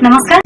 नमस्कार।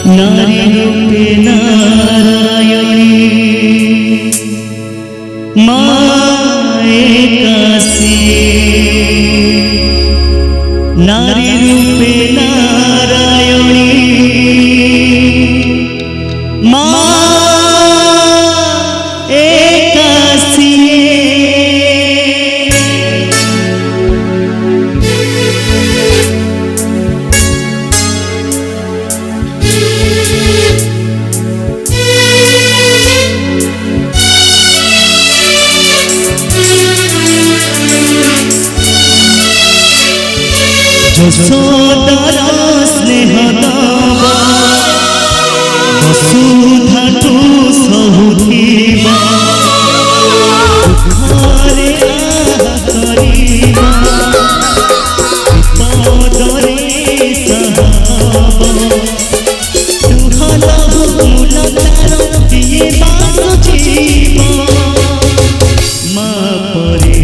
नारी रूपे नारायणी माए काशी, नारी रूपे नारायणी माए काशी। यशोदार स्नेह दबा वसुधाठू सहुथिबा दुखरे आहा करिबा विपदरे सहाबा दुखलहु मूल तार दिए बासुचिबा माँ परे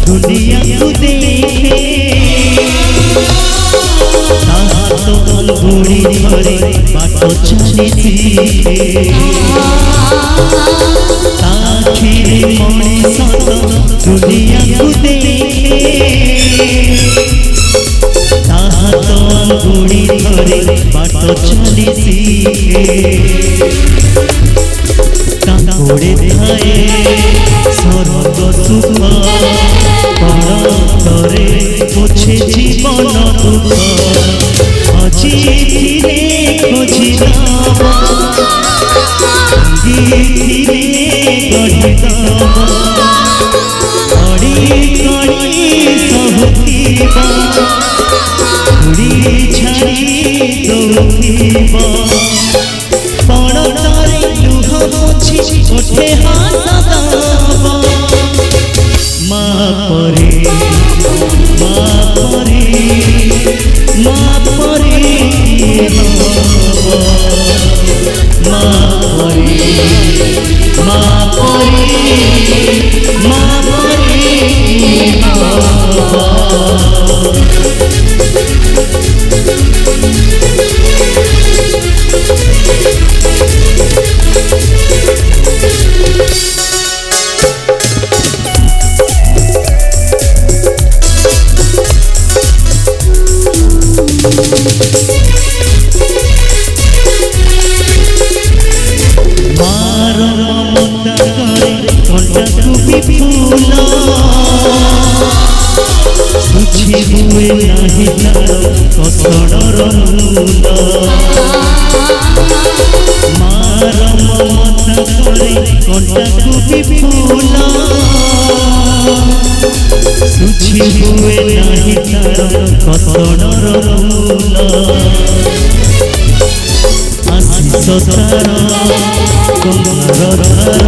दुनिया को देखे तो अंगूरी धरे बाट चली ताखिरे मनीष तो दुनिया को देखे तो अंगूरी धरे बाट चली ताकोड़े थाए स्वर्ग सुख परतरे पोछे जीवन दुख अजीथिले खोजिदब गीथिले गढ़िदब कड़ी कड़ी सहुथिब उड़ी छाड़ी दौथिब पड़तरे लुह पोछि ओठे हाथ दब माँ परे माँ परे माँ परे माँ परे माँ परे माँ परे हुए नहीं तार कथड़र मूल मार ममता करे कंटा को भी फूला सुझी हुए नहीं तार कसणर फूल आशीष तार कुमार तार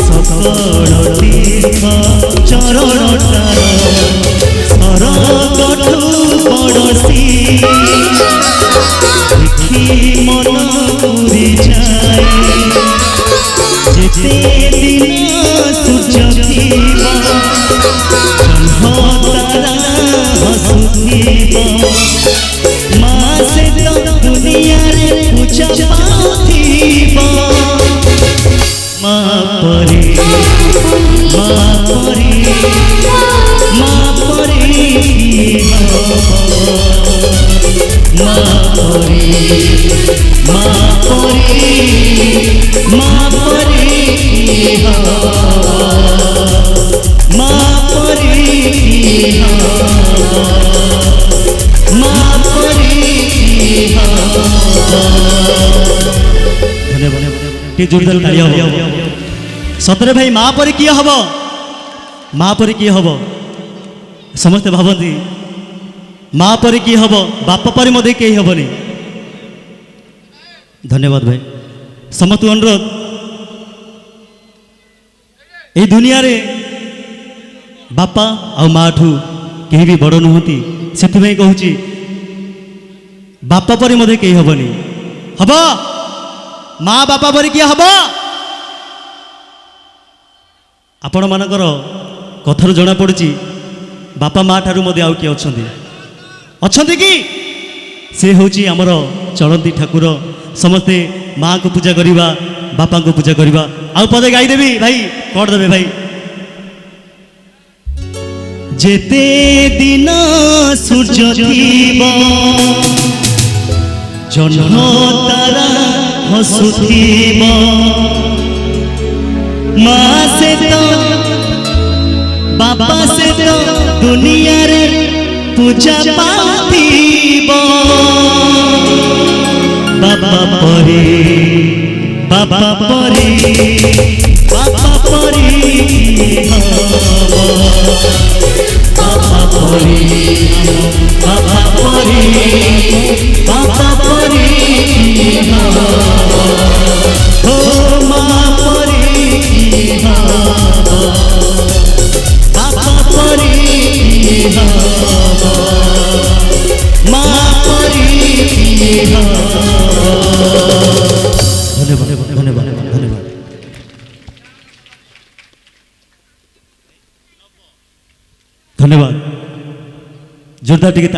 सकल तीर्थ चरण तार सरगठू पड़ोसी देखी मन पूरी जाए जेते दिन सूर्य थीब जन्म तारा हसुथीब माँ से तो दुनिया रे पूजा पाउथीब माँ परी माँ परी माँ परी माँ परी माँ परी माँ परी माँ परी माँ परी धन्यवाद जोरदार ताली हो सतरे भाई माँ परी किए हम माँ परी किए हम समस्ते भावती माँ परी किए हम बाप परी मध्य कहीं हेनी धन्यवाद भाई समस्त अनुरोध ये दुनिया रे बापा आ माँ ठू कहीं भी बड़ नुहति से कहूँ बापा परी मध्य कहीं हेनी हम माँ बापा परी किए हम आपण मानकर कथार जना पड़ी बापा माँ ठारू मध्य आउ किए अच्छा कि से हूँ आमर चलती ठाकुर समस्ते माँ को पूजा करवा बापा को पूजा करवा आउ पदे गाईदेवी भाई कौन देवे भाई जेते दिन सूर्य थीब जन्म तारा हसुथीब माँ से तो बाबा से तो दुनिया रे पूजा पाउथीब बाबा परी बाबा परी बाबा परी बाबा परी बाबा परी बाबा परी हो माँ परी बाबा परी माँ परी धन्यवाद धन्यवाद धन्यवाद धन्यवाद जोरदार टिके